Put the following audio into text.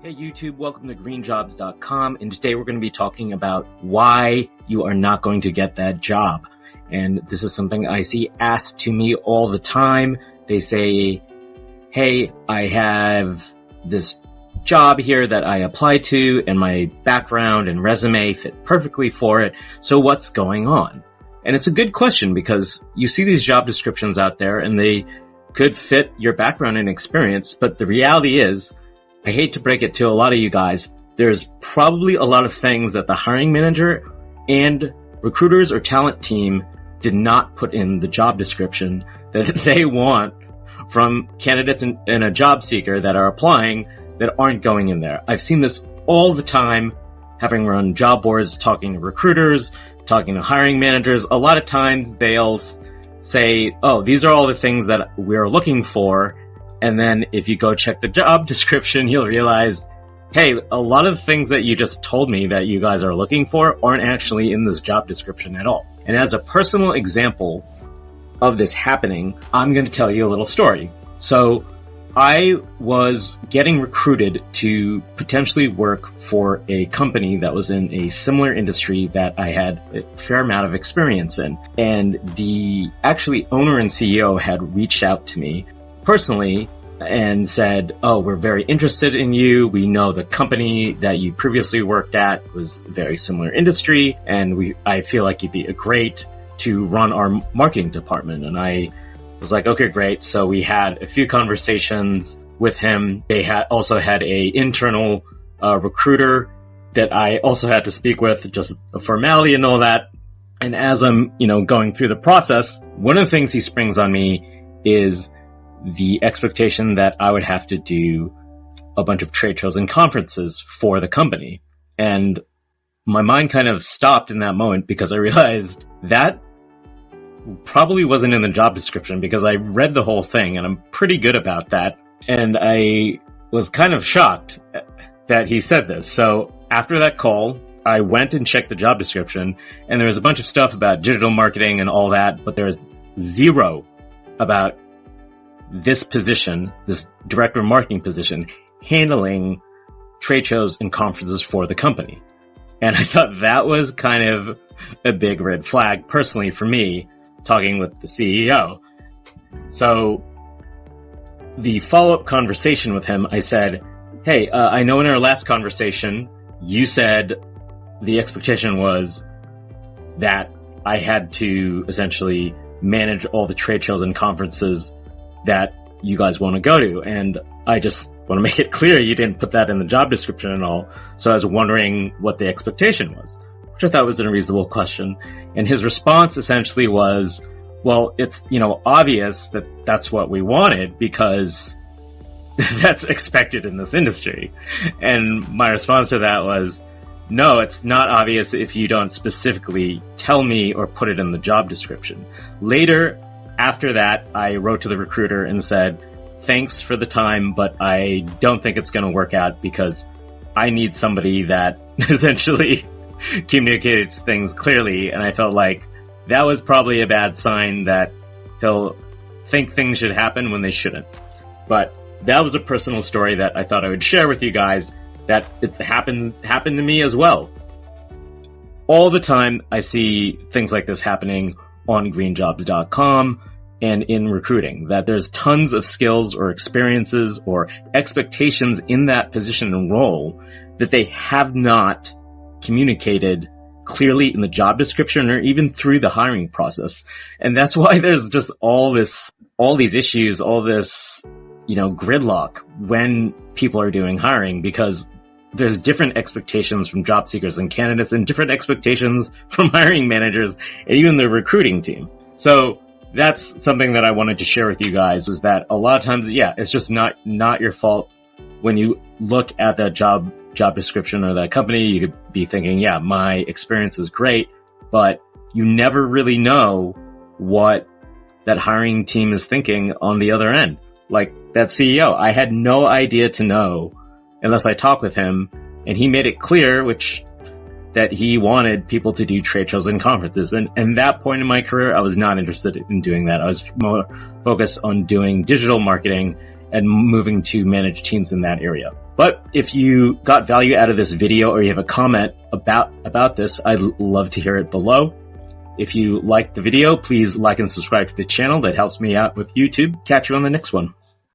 Hey YouTube, welcome to greenjobs.com, and today we're going to be talking about why you are not going to get that job. And this is something I see asked to me all the time. They say, hey, I have this job here that I applied to and my background and resume fit perfectly for it, so what's going on? And it's a good question because you see these job descriptions out there and they could fit your background and experience, but the reality is, I hate to break it to a lot of you guys, there's probably a lot of things that the hiring manager and recruiters or talent team did not put in the job description that they want from candidates and a job seeker that are applying that aren't going in there. I've seen this all the time, having run job boards, talking to recruiters, talking to hiring managers. A lot of times they'll say, oh, these are all the things that we're looking for. And then if you go check the job description, you'll realize, hey, a lot of the things that you just told me that you guys are looking for aren't actually in this job description at all. And as a personal example of this happening, I'm going to tell you a little story. So I was getting recruited to potentially work for a company that was in a similar industry that I had a fair amount of experience in. And the actually owner and CEO had reached out to me personally and said, oh, we're very interested in you. We know the company that you previously worked at was a very similar industry, and I feel like you'd be great to run our marketing department. And I was like, okay, great. So we had a few conversations with him. They also had a internal recruiter that I also had to speak with, just a formality and all that. And as I'm, going through the process, one of the things he springs on me is the expectation that I would have to do a bunch of trade shows and conferences for the company. And my mind kind of stopped in that moment because I realized that probably wasn't in the job description, because I read the whole thing and I'm pretty good about that. And I was kind of shocked that he said this. So after that call, I went and checked the job description, and there was a bunch of stuff about digital marketing and all that, but there's zero about this position, this director of marketing position, handling trade shows and conferences for the company. And I thought that was kind of a big red flag personally for me, talking with the CEO. So the follow-up conversation with him, I said, hey, I know in our last conversation, you said the expectation was that I had to essentially manage all the trade shows and conferences that you guys want to go to. And I just want to make it clear you didn't put that in the job description at all. So I was wondering what the expectation was, which I thought was a reasonable question. And his response essentially was, well, it's, obvious that that's what we wanted because that's expected in this industry. And my response to that was, no, it's not obvious if you don't specifically tell me or put it in the job description. Later, after that, I wrote to the recruiter and said, thanks for the time, but I don't think it's going to work out because I need somebody that essentially communicates things clearly. And I felt like that was probably a bad sign that he'll think things should happen when they shouldn't. But that was a personal story that I thought I would share with you guys, that it's happened to me as well. All the time I see things like this happening on greenjobs.com and in recruiting, that there's tons of skills or experiences or expectations in that position and role that they have not communicated clearly in the job description or even through the hiring process. And that's why there's just all these issues, all this, gridlock when people are doing hiring, because there's different expectations from job seekers and candidates and different expectations from hiring managers and even the recruiting team. So that's something that I wanted to share with you guys, was that a lot of times, it's just not your fault. When you look at that job description or that company, you could be thinking, yeah, my experience is great, but you never really know what that hiring team is thinking on the other end. Like that CEO, I had no idea to know unless I talked with him, and he made it clear, that he wanted people to do trade shows and conferences. And that point in my career, I was not interested in doing that. I was more focused on doing digital marketing and moving to manage teams in that area. But if you got value out of this video or you have a comment about this, I'd love to hear it below. If you liked the video, please like and subscribe to the channel. That helps me out with YouTube. Catch you on the next one.